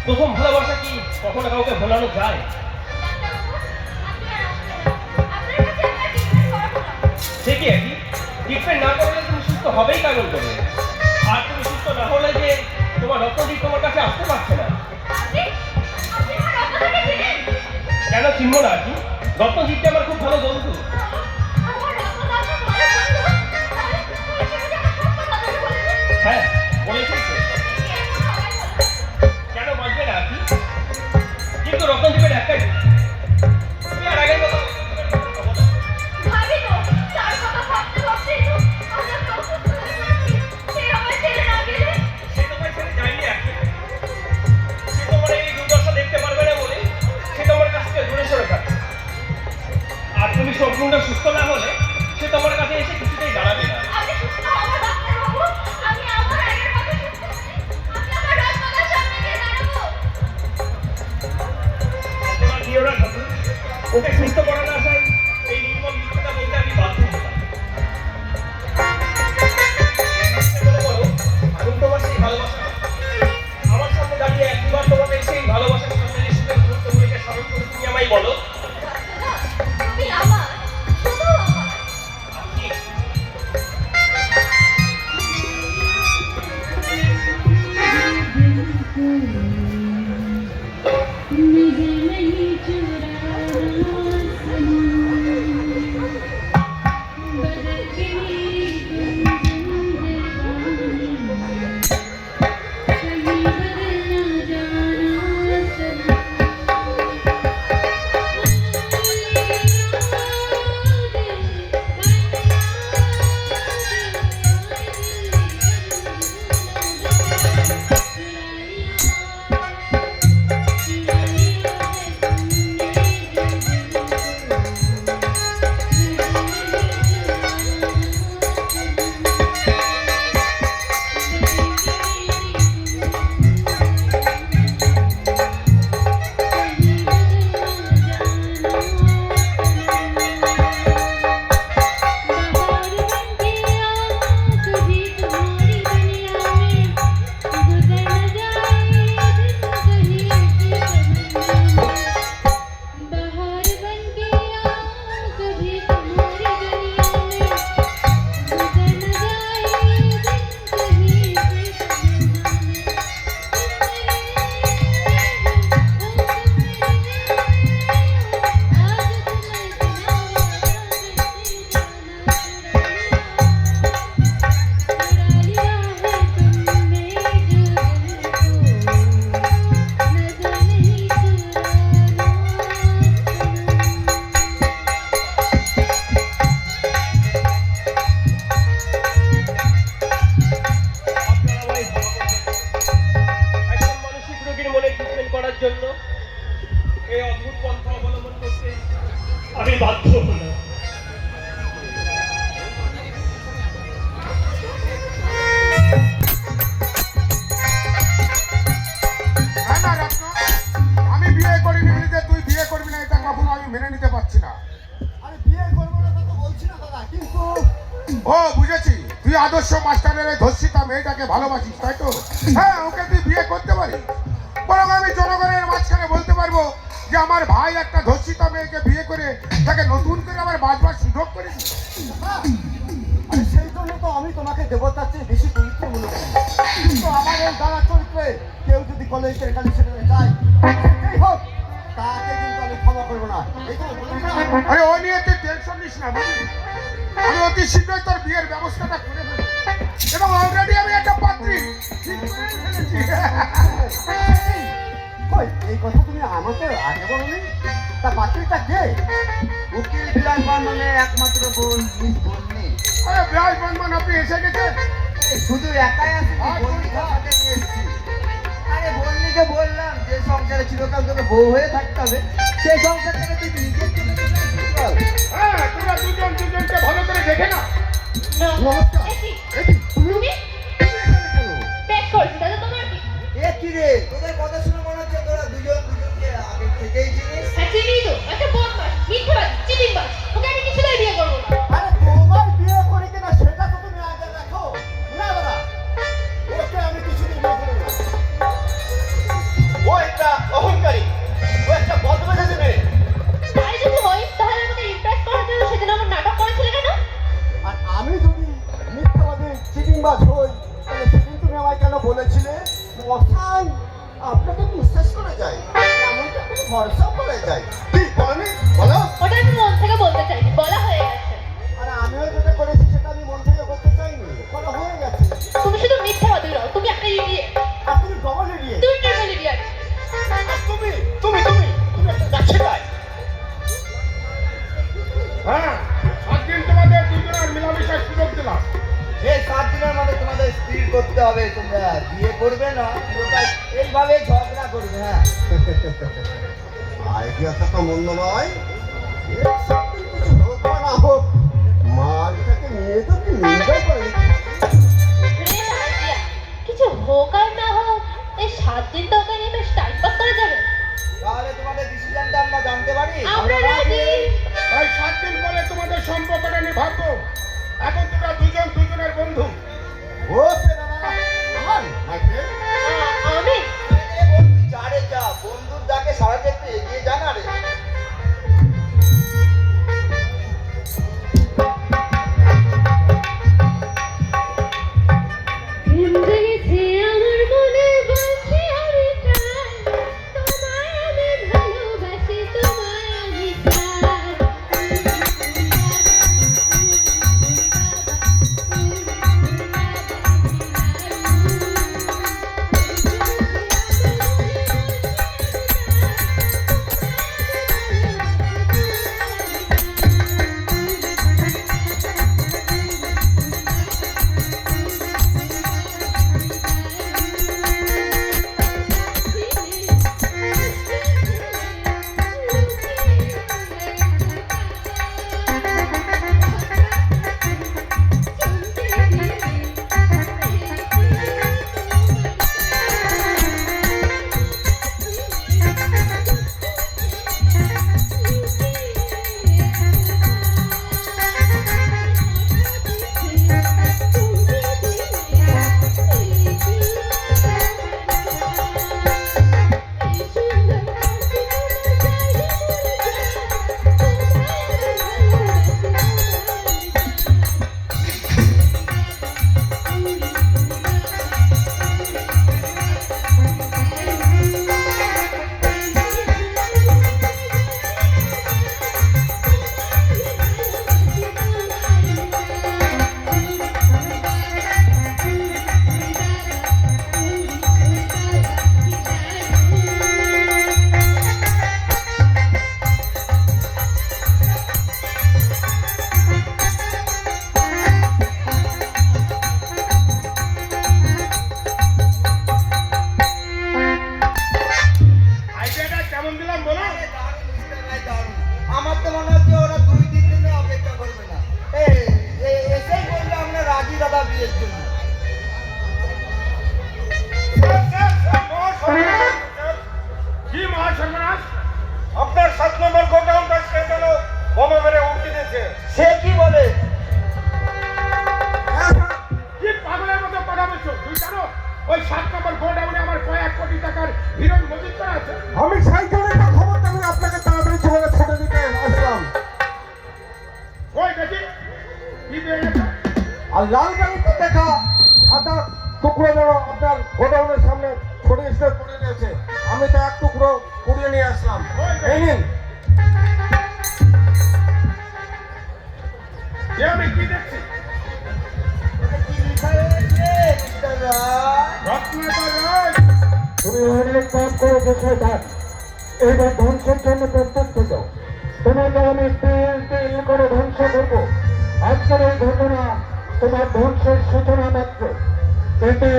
প্রথম ভালোবাসা কি কখনো কাউকে ভোলানো যায়? সে কি একই ট্রিটমেন্ট না করলে তুমি সুস্থ হবেই কেমন করে? আর তুমি সুস্থ না হলে যে তোমার রক্তদীপ তোমার কাছে আসতে পারছে না। কেন চিনবো না? কি রত্নদীপটা আমার খুব ভালো বন্ধু। হ্যাঁ বলেছি তো। কেন বাঁচবে না? কি কিন্তু রত্নদীপের একটাই তুমি আর আগের মতো সম্পূর্ণ সুস্থ না হলে সে তোমার কাছে এসে কিছুতেই দাঁড়াবে না। ওকে সুস্থ করার আশায় এই নির্মল মিথ্যাটা বলতে আমি বাধ্য হলাম। আমি তোমার সেই ভালোবাসা আমার সামনে দাঁড়িয়ে একবার তোমাকে সেই ভালোবাসার সামনে সুখের মুহূর্তগুলিকে স্মরণ করে তুমি আমায় বলো জন্য এই অদ্ভুত পন্থা অবলম্বন করতে আমি বাধ্য হলাম। আমি বিয়ে করিনি বলে তুই বিয়ে করবি না এটা কখনো আমি মেনে নিতে পারছি না। আরে বিয়ে করবো না তো বলছি না দাদা, কিন্তু ও বুঝেছি, তুই আদর্শ মাস্টারের ধর্ষিতা মেয়েটাকে ভালোবাসিস তাই তো? হ্যাঁ, ওকে তুই বিয়ে করতে পারিস। বরং আমি জনগণের মাঝখানে বলতে পারবো যে আমার ভাই একটা ধর্ষিতা মেয়েকে বিয়ে করে তাকে নতুন করে আবার বাঁচবার সুযোগ করে দিই। আরে সেই জন্য তো আমি তোমাকে দেবতার চেয়ে বেশি পবিত্র মনে করি। কিন্তু আমার এই দাদা চরিত্রে কেউ যদি কলেজের কাছে সেখানে যায়, সেটাই হোক, তাকে কিন্তু আমি ক্ষমা করবো না। আরে ও নিয়ে তুই টেনশন নিস না, বুঝলি? আমি অতি শীঘ্রই তোর বিয়ের ব্যবস্থাটা করে ফেলবো এবং অলরেডি আমি একটা পাত্রী ঠিক করে ফেলেছি। এই কথা তুমি আমাকে আগে বলোনি? তা পাত্রীটা কে? উকিল বিলাস বর্মনের একমাত্র বোন মিস বন্নি। আরে বিলাস বর্মন আপনি এসে গেছেন? শুধু একাই আসি, বন্নিকে সাথে নিয়ে এসেছি। আরে বন্নিকে বললাম যে সংসারে চিরকাল তোকে বউ হয়ে থাকতে হবে, সেই সংসার থেকে তুই নিজে হ্যাঁ, তোমরা দুজন দুজনকে ভালো করে দেখে না। নমস্কার। তুমি বেশ করছি দাদা, তোমার কি? এ কি রে, তোদের কথা শুনে মনে হচ্ছে তোরা দুজন দুজনকে আগে থেকেই চিনিস। হ্যাঁ চিনি তো, একটা বদমাশ, মিথ্যাবাদী, চিটিংবাজ, ওকে আমি কিছুতেই বিয়ে করবো না। আরে তোমার বিয়ে করি কিনা সেটা তো তুমি আগে দেখো। না দাদা, ওকে আমি কিছুদিন বিয়ে করবো না। ও চিটিংবাজ হই, তাহলে সেদিন তুমি আমায় কেন বলেছিলে মশাই আপনাকে বিশ্বাস করে যায়, এমনকি আপনাকে ভরসা করে যায়? কি বলনি বলো? ওটা আমি মন থেকে বলতে চাইনি, বলা হয়ে গেছে। আর আমিও যেটা করেছি সেটা আমি মন থেকে করতে চাইনি, বলা হয়ে গেছে। তুমি শুধু মিথ্যা কথা দাও, তুমি একটা ইডিয়েট, আর তুমি ডবল এড়িয়ে, তুমি ট্রিপল ইডিয়েট। তুমি তুমি তুমি তুমি একটা যাচ্ছে তাই। হ্যাঁ 7 দিন তোমাদের দুজনের মিলামিশার সুযোগ দিলাম। এই 7 দিনের মধ্যে তোমাদের স্থির করতে হবে তোমরা বিয়ে করবে না পুরোটা এইভাবে ঝগড়া করবে। হ্যাঁ আইডিয়াটা তো মন্দ নয়, এই 7 দিন কিছু হোক বা না হোক মালটাকে নিয়ে তো কি এনজয় করে নিতে হবে। Great idea. কিছু হোক আর না হোক এই 7 দিন তো ওকে নিয়ে বেশ টাইম পাস করা যাবে। তাহলে তোমাদের ডিসিশনটা আমরা জানতে পারি? আমরা রাজি। তাই 7 দিন পরে তোমাদের সম্পর্কটা নিয়ে ভাববো। এখন তোমরা দুজন দুজনের বন্ধু। ও সে দাদা আমার মাইকেল আমি এ বন্ধু যারে যা বন্ধুর ডাকে সারাতে একটু এগিয়ে যা না রে। জিন্দেগি আমার মনে বলছি আমি চাই তোমায় আমি ভালোবাসি, তোমায় আমি আইডিয়াটা কেমন দিলাম বলো? আমার তো মনে হচ্ছে ওরা 2-3 দিনে অপেক্ষা করবে না, এসেই বললো আমরা রাজি দাদা বিয়ের জন্য। কি মহাসর্বনাশ! আপনার 7 নম্বর গোডাউনটা সে যেন বোমা মেরে উল্টে দিয়েছে। সে কি বলে? কি পাগলের মতো কথা বলছো? তুই জানো ওই 7 নম্বর গোডাউনে আমার কয়েক কোটি টাকার হিরোইন মজুত করা আছে। আমি সেই জন্য খবর আমি আপনাকে তাড়াতাড়ি চলে ছেড়ে দিতে আসলাম। ওই দেখি কি পেয়ে গেছে। আর লাল গাড়িতে দেখা সাদা টুকরো যেন আপনার গোডাউনের সামনে ছড়িয়ে ছিটিয়ে পড়ে রয়েছে, আমি তো এক টুকরো কুড়িয়ে নিয়ে আসলাম। এই নিন। এ আমি কি দেখছি? রত্নাকর রায়, তুমি অনেক কাজ করেছো শয়তান, এবার ধ্বংসের জন্য প্রস্তুত থেকো। তোমাকে আমি তিল তিল করে ধ্বংস করবো। আজকের এই ঘটনা তোমার ধ্বংসের সূচনা মাত্র। এতে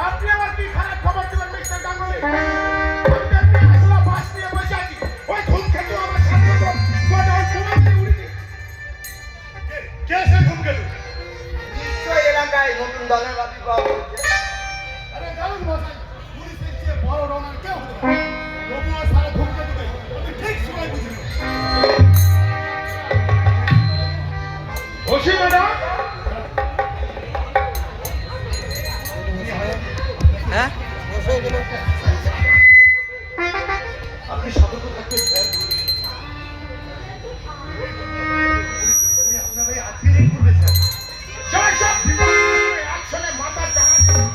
আপনি আবার কি খারাপ খবর দিলেন মিস্টার গাঙ্গুলি? আমি দেখতে আসলে বাস নিয়ে বসে আছি, ওই ধূমকেতু আমার সামনে তো গোডাউন বোমা মেরে উড়িয়ে দিয়েছে। কে সে ধূমকেতু? নিশ্চয়ই এলাকায় নতুন দলের আবির্ভাব হয়েছে। আরে দারুণ মশাই, পুলিশের চেয়ে বড় রনার কেউ হতে পারে না। তবুও সারা ধূমকেতুকে আমি ঠিক সময় বুঝিনি। আজকে স্যার আপনার এই আজকে রেট করবে স্যার সব বিপদ আসলে মাথা চাকা দিয়ে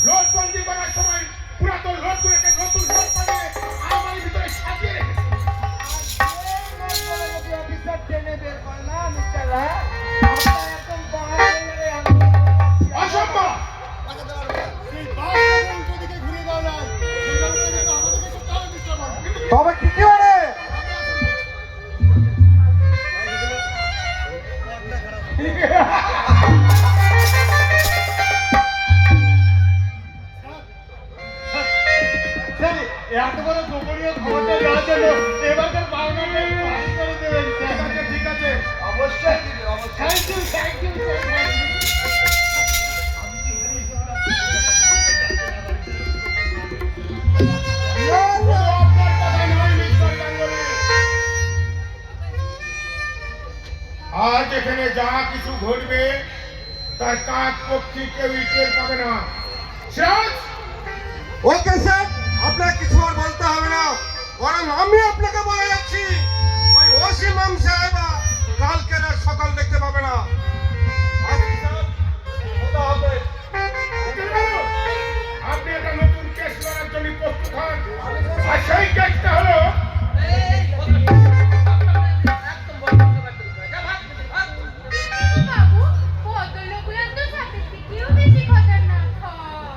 নোটবন্দি করার সময় পুরাতন নোটগুলোকে নতুন নোট বানিয়ে আলমারির ভিতরে সাজিয়ে রেখেছে। অফিসার ট্রেনে বের করে না মিস্টার রায় আপনার একদম বাহাদুর অসম্ভব। তবে কি কি মানে এত বড় গোপনীয় খবরটা দেওয়ার জন্য এবারকার পাওনাটা একটু ভালো করে দেবেন স্যার। ঠিক আছে অবশ্যই দিবে অবশ্যই থ্যাংক ইউ আজ এখানে যা কিছু ঘটবে তার কাজ পক্ষী কেউ টের পাবে না। সিরাজ, ওকে স্যার আপনার কিছু আর বলতে হবে না বরং আমি আপনাকে বলে যাচ্ছি ওই ওসি মাম সাহেবা কালকে রাত সকাল দেখতে পাবে না আসি স্যার কথা হবে আপনি একটা নতুন কেস লড়ার জন্য প্রস্তুত হন। আর সেই কেসটা হলো বাবু ভদ্রলোকগুলো তো সাথে থেকেও বেশি খতরনাক হয়।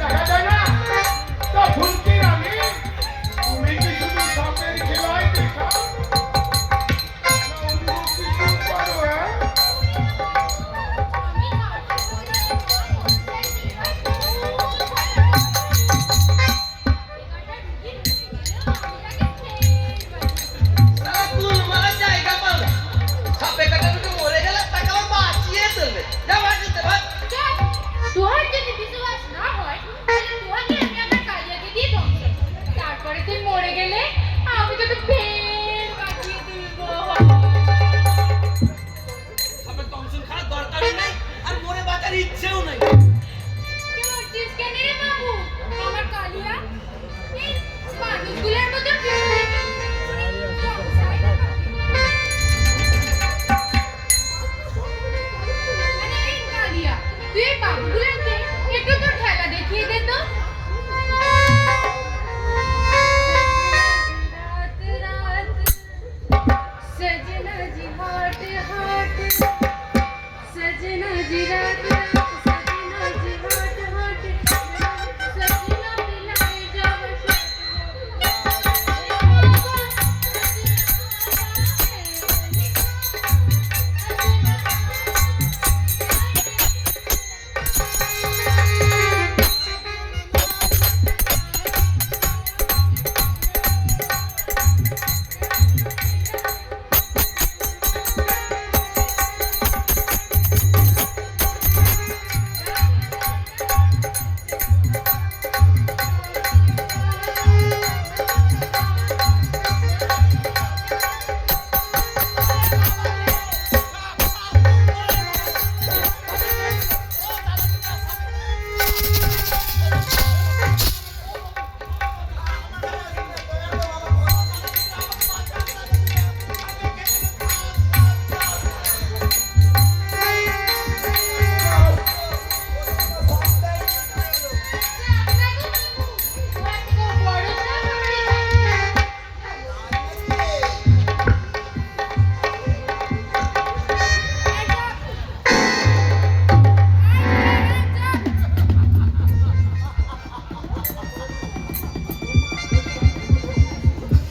দেখা যায় না তো ভুলকি আমি তুমি কি শুধু সাপের খেলায় দেখা না অন্য কিছু পারো? হ্যাঁ তোর যদি বিশ্বাস না হয় তাহলে তোকে আমি আমার কালিয়াকে দিয়ে ধ্বংস করব। তারপরে তুই মরে গেলে আমি তোকে ফের বাঁচিয়ে তুলবো। আপনার টেনশন খাওয়ার দরকারই নেই আর মরে বাঁচার ইচ্ছেও নেই। করছিস কেন রে বাবু? আমার কালিয়া এই মানুষগুলোর মতো ফিরে ধ্বংসায় না পাবে। আরে এই কালিয়া, তুই এই বাবুগুলোকে একটু তোর খেলা দেখিয়ে দে তো। রাত রাত सजना जी हाट हाट सजना जी रात रात सजना जी हाट हाट सजना पिलाए जब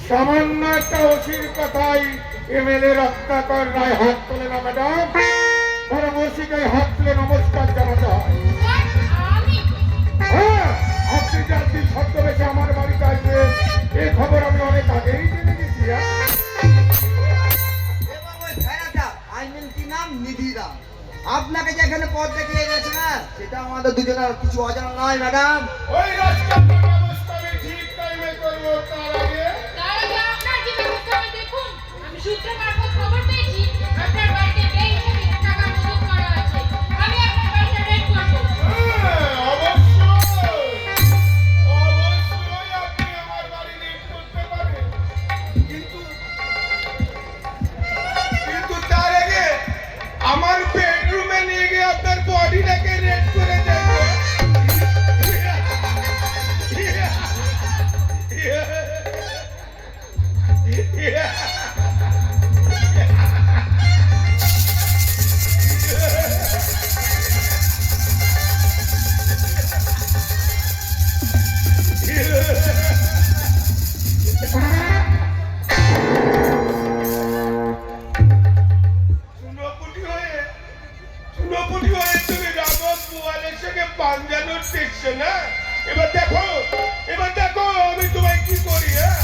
সামান্য একটা ওসির কথাই এমএলএ রত্নাকর রায় হাত তোলে না ম্যাডাম, বরং ওসিকে হাত তুলে নমস্কার জানাতে হয়। আমি হ্যাঁ, আপনি যার দিন ছদ্মবেশে আমার বাড়ি তোমাদের দুজনের কিছু অজানা নয় ম্যাডাম। ওই রাজকান্তের ব্যবস্থা আমি ঠিক টাইমে করবো। তার আগে আপনার কি ব্যবস্থা হবে দেখুন। আমি সূত্র মারফত খবর পেয়েছি আপনার বাড়িতে বেশ কিছু টাকা মজুত করা আছে। আমি আপনার বাড়িটা রেড করব। হ্যাঁ, অবশ্যই আপনি আমার বাড়ি রেড করতে পারেন, কিন্তু তার আগে আমার বেডরুমে নিয়ে গিয়ে আপনার বডিটাকে রেড করে দেবো। চুনোপুটি হয়ে তুমি রামক গোয়ালের সঙ্গে পাঞ্জানোর দেখছো না? এবার দেখো আমি তোমায় কি করি। হ্যাঁ,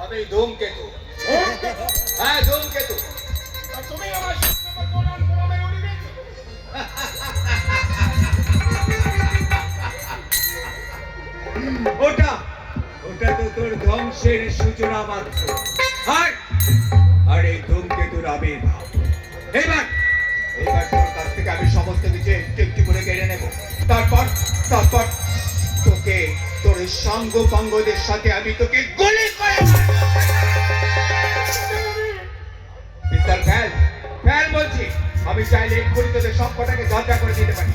আমি ধূমকেতু। হ্যাঁ, ধূমকেতু। আর তুমি আমার সঙ্গে কোরআন কোরআনে উড়ে গেছো। ওটা তো তোর ধ্বংসের সূচনা মাত্র। আর এই ধূমকেতুর আবির্ভাব। এবার তোর কাছ থেকে আমি সমস্ত কিছু একটু একটু করে কেড়ে নেব। তারপর তোকে তোর সঙ্গ পঙ্গদের সাথে আমি তোকে গুলি করে পিস্তল ফেল বলছি। আমি চাইলে এক্ষুনি তোদের সব কটাকে ঝগড়া করে দিতে পারি।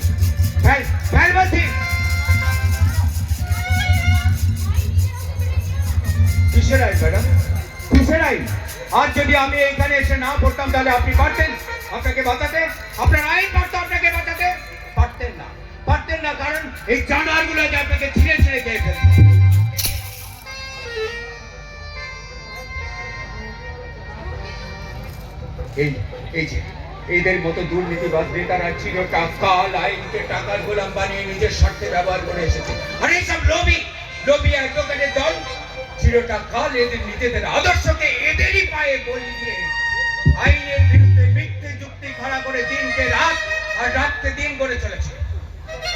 ফেল বলছি। কিসের আইন ম্যাডাম, কিসের আইন? আর যদি আমি এইখানে এসে না পড়তাম তাহলে আপনি পারতেন আপনাকে বাঁচাতে? আপনার আইন পারতো আপনাকে বাঁচাতে? পারতেন না, কারণ এই জানোয়ারগুলো যে আপনাকে ছিঁড়ে ছিঁড়ে খেয়ে ফেলতো। এই যে এদের মতো দুর্নীতিবাজ নেতারা চিরকাল আইনকে টাকার গোলাম বানিয়ে নিজের স্বার্থে ব্যবহার করে এসেছে। আর এইসব লোভী অ্যাডভোকেটের দল চিরকাল এদের নিজেদের আদর্শকে এদেরই পায়ে বলি দিয়ে আইনের বিরুদ্ধে মিথ্যে যুক্তি খাড়া করে দিনকে রাত আর রাতকে দিন করে চলেছে।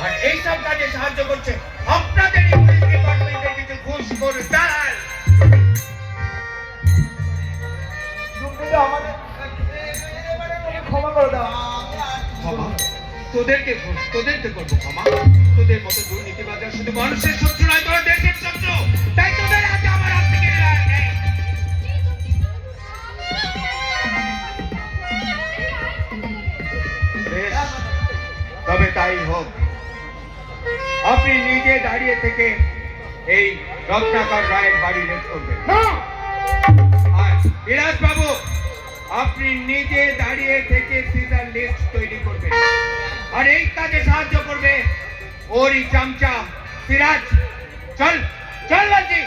আর এইসব কাজে সাহায্য করছে আপনাদেরই পুলিশ ডিপার্টমেন্টের কিছু ঘুষখোর দালাল। ক্ষমা তোদেরকে করবো ক্ষমা? তোদের মতো দুর্নীতিবাজার শুধু মানুষের শত্রু নয়, তোর দেশের শত্রু। তাই তোদের হাতে আমার হাত থেকে নেই। বেশ, তবে তাই হোক। আপনি নিজে দাঁড়িয়ে থেকে এই রত্নাকর রায়ের বাড়ি রেড করবেন। আর বিরাজ বাবু, আপনি নিজে দাঁড়িয়ে থেকে সিজার লিস্ট তৈরি করবেন। আর এই কাজে সাহায্য করবে ওরই চামচা সিরাজ। চল বলছি।